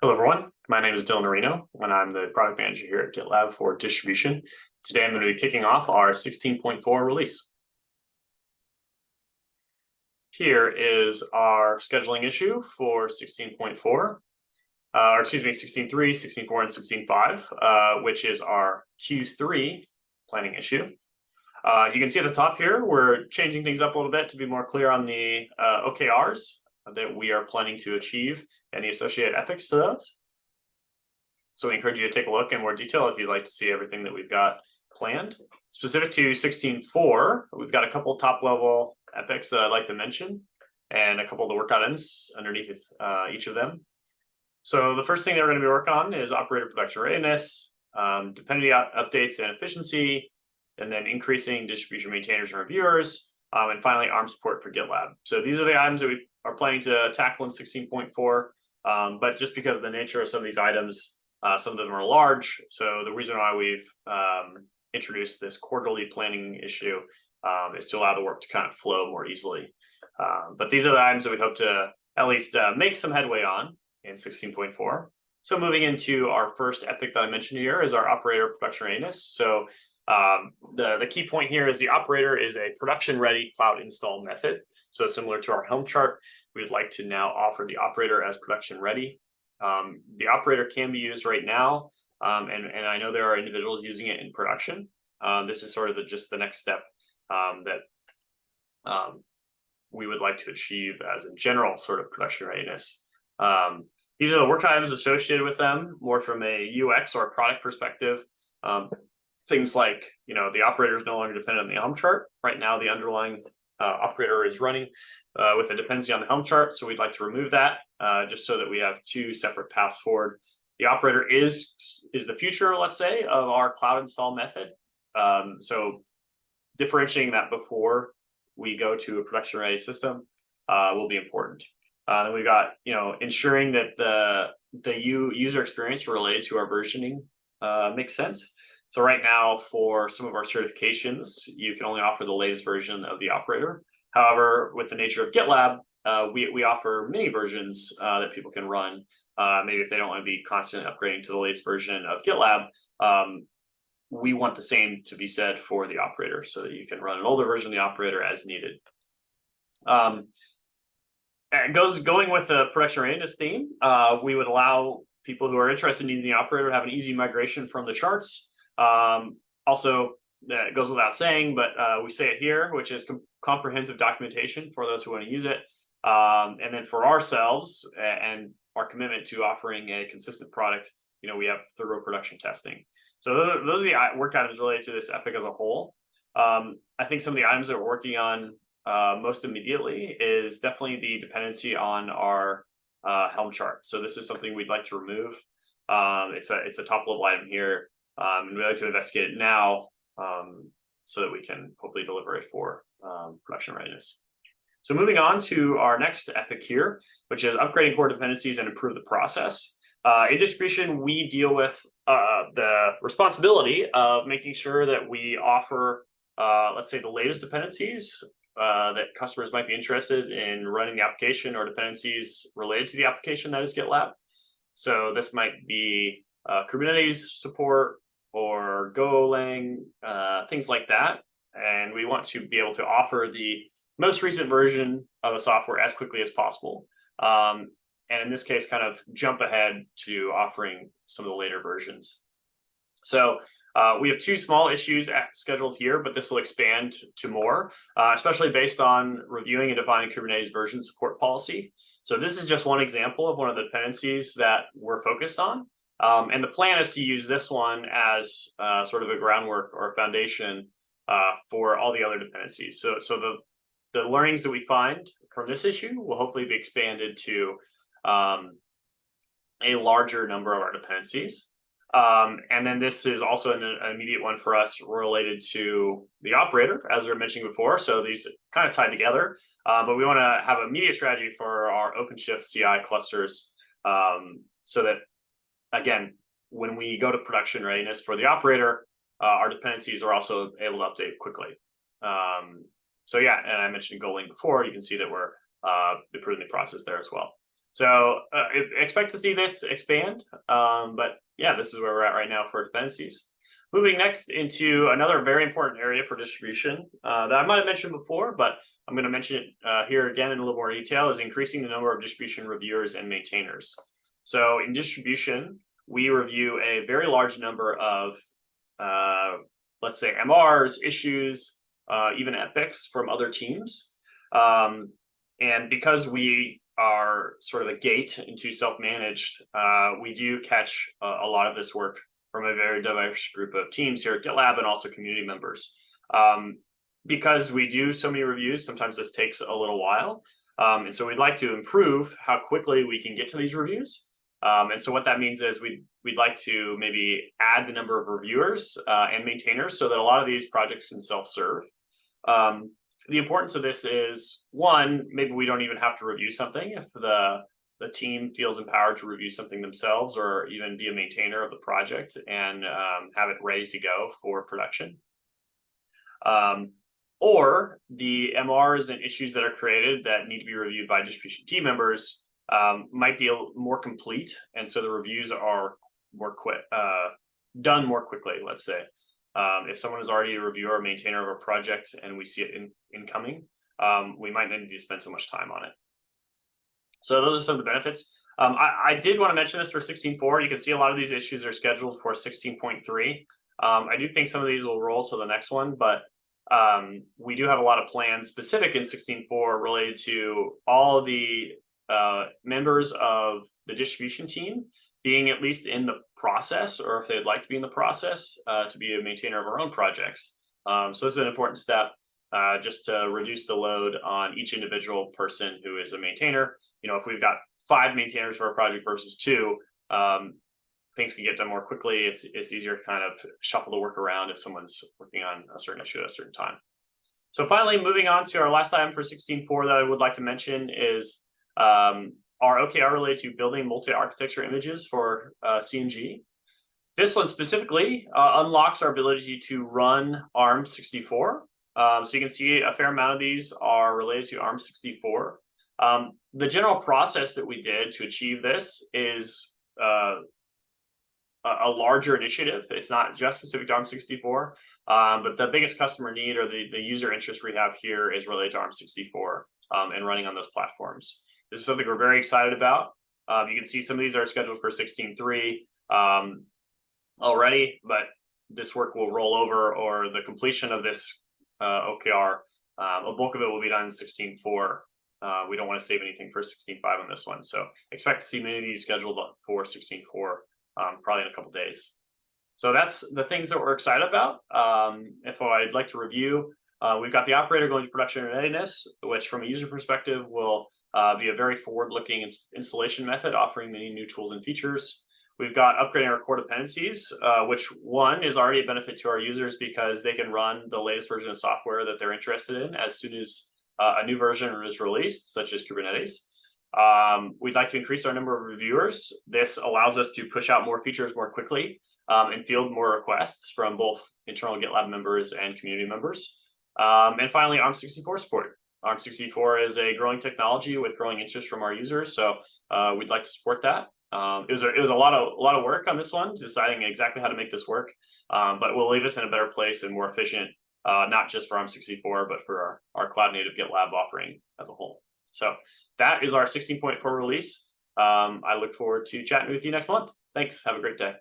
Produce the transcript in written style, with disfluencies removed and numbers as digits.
Hello, everyone. My name is Dylan Areno, and I'm the product manager here at GitLab for distribution. Today, I'm going to be kicking off our 16.4 release. Here is our scheduling issue for 16.4, or excuse me, 16.3, 16.4, and 16.5, which is our Q3 planning issue. You can see at the top here, we're changing things up a little bit to be more clear on the OKRs that we are planning to achieve and the associated epics to those. So we encourage you to take a look in more detail if you'd like to see everything that we've got planned. Specific to 16.4, we've got a couple top level epics that I'd like to mention and a couple of the work items underneath each of them. So the first thing that we're going to be working on is operator production readiness, dependency updates and efficiency, and then increasing distribution maintainers and reviewers, and finally ARM support for GitLab. So these are the items that we are planning to tackle in 16.4, but just because of the nature of some of these items, some of them are large. So the reason why we've introduced this quarterly planning issue is to allow the work to kind of flow more easily. But these are the items that we hope to at least make some headway on in 16.4. So moving into our first epic that I mentioned here is our operator production readiness. So the key point here is the operator is a production-ready cloud install method. So similar to our Helm chart, we'd like to now offer the operator as production-ready. The operator can be used right now, and I know there are individuals using it in production. This is sort of just the next step that we would like to achieve as a general sort of production readiness. These are the work items associated with them, more from a UX or a product perspective. Things like, the operator is no longer dependent on the Helm chart. Right now, the underlying operator is running with a dependency on the Helm chart. So we'd like to remove that just so that we have two separate paths forward. The operator is the future, let's say, of our cloud install method. So differentiating that before we go to a production ready system will be important. Then we've got, ensuring that the user experience related to our versioning makes sense. So right now, for some of our certifications, you can only offer the latest version of the operator. However, with the nature of GitLab, we offer mini versions that people can run. Maybe if they don't want to be constantly upgrading to the latest version of GitLab, we want the same to be said for the operator, so that you can run an older version of the operator as needed. And going with the production readiness theme, we would allow people who are interested in using the operator to have an easy migration from the charts. Also, it goes without saying, but we say it here, which is comprehensive documentation for those who want to use it. And then for ourselves and our commitment to offering a consistent product, we have thorough production testing. So those are the work items related to this epic as a whole. I think some of the items that we're working on most immediately is definitely the dependency on our Helm chart. So this is something we'd like to remove. It's a top level item here. And we'd like to investigate it now so that we can hopefully deliver it for production readiness. So moving on to our next epic here, which is upgrading core dependencies and improve the process. In distribution, we deal with the responsibility of making sure that we offer, let's say, the latest dependencies that customers might be interested in running the application or dependencies related to the application that is GitLab. So this might be Kubernetes support or Golang, things like that. And we want to be able to offer the most recent version of a software as quickly as possible. And in this case, kind of jump ahead to offering some of the later versions. So we have two small issues scheduled here, but this will expand to more, especially based on reviewing and defining Kubernetes version support policy. So this is just one example of one of the dependencies that we're focused on. And the plan is to use this one as sort of a groundwork or a foundation for all the other dependencies. So the learnings that we find from this issue will hopefully be expanded to a larger number of our dependencies. And then this is also an immediate one for us related to the operator, as we were mentioning before. So these kind of tied together, but we want to have an immediate strategy for our OpenShift CI clusters so that, again, when we go to production readiness for the operator, our dependencies are also able to update quickly. So yeah, and I mentioned Golang before. You can see that we're improving the process there as well. So expect to see this expand. But yeah, this is where we're at right now for dependencies. Moving next into another very important area for distribution that I might have mentioned before, but I'm going to mention it here again in a little more detail, is increasing the number of distribution reviewers and maintainers. So in distribution, we review a very large number of, let's say, MRs, issues, even epics from other teams. And because we are sort of a gate into self-managed, we do catch a lot of this work from a very diverse group of teams here at GitLab and also community members. Because we do so many reviews, sometimes this takes a little while. And so we'd like to improve how quickly we can get to these reviews. And so what that means is we'd like to maybe add the number of reviewers and maintainers so that a lot of these projects can self-serve. The importance of this is, one, maybe we don't even have to review something if the team feels empowered to review something themselves, or even be a maintainer of the project and have it ready to go for production. Or the MRs and issues that are created that need to be reviewed by distribution team members might be more complete, and so the reviews are more done more quickly, let's say. If someone is already a reviewer or maintainer of a project and we see it incoming, we might not need to spend so much time on it. So those are some of the benefits. I did want to mention this for 16.4. You can see a lot of these issues are scheduled for 16.3. I do think some of these will roll to the next one, but we do have a lot of plans specific in 16.4 related to all the members of the distribution team being at least in the process, or if they'd like to be in the process, to be a maintainer of our own projects. So this is an important step just to reduce the load on each individual person who is a maintainer. If we've got 5 maintainers for a project versus 2, things can get done more quickly. It's easier to kind of shuffle the work around if someone's working on a certain issue at a certain time. So finally, moving on to our last item for 16.4 that I would like to mention is our OKR related to building multi-architecture images for CNG. This one specifically unlocks our ability to run ARM64. So you can see a fair amount of these are related to ARM64. The general process that we did to achieve this is a larger initiative. It's not just specific to ARM64, but the biggest customer need, or the user interest we have here, is related to ARM64 and running on those platforms. This is something we're very excited about. You can see some of these are scheduled for 16.3 already, but this work will roll over, or the completion of this OKR, a bulk of it will be done in 16.4. We don't want to save anything for 16.5 on this one. So expect to see many of these scheduled for 16.4 probably in a couple days. So that's the things that we're excited about. If I'd like to review, we've got the operator going to production readiness, which from a user perspective will be a very forward-looking installation method, offering many new tools and features. We've got upgrading our core dependencies, which one is already a benefit to our users because they can run the latest version of software that they're interested in as soon as a new version is released, such as Kubernetes. We'd like to increase our number of reviewers. This allows us to push out more features more quickly and field more requests from both internal GitLab members and community members. And finally, ARM64 support. ARM64 is a growing technology with growing interest from our users, so we'd like to support that. It was a lot of work on this one, deciding exactly how to make this work, but will leave us in a better place and more efficient, not just for ARM64, but for our cloud native GitLab offering as a whole. So that is our 16.4 release. I look forward to chatting with you next month. Thanks. Have a great day.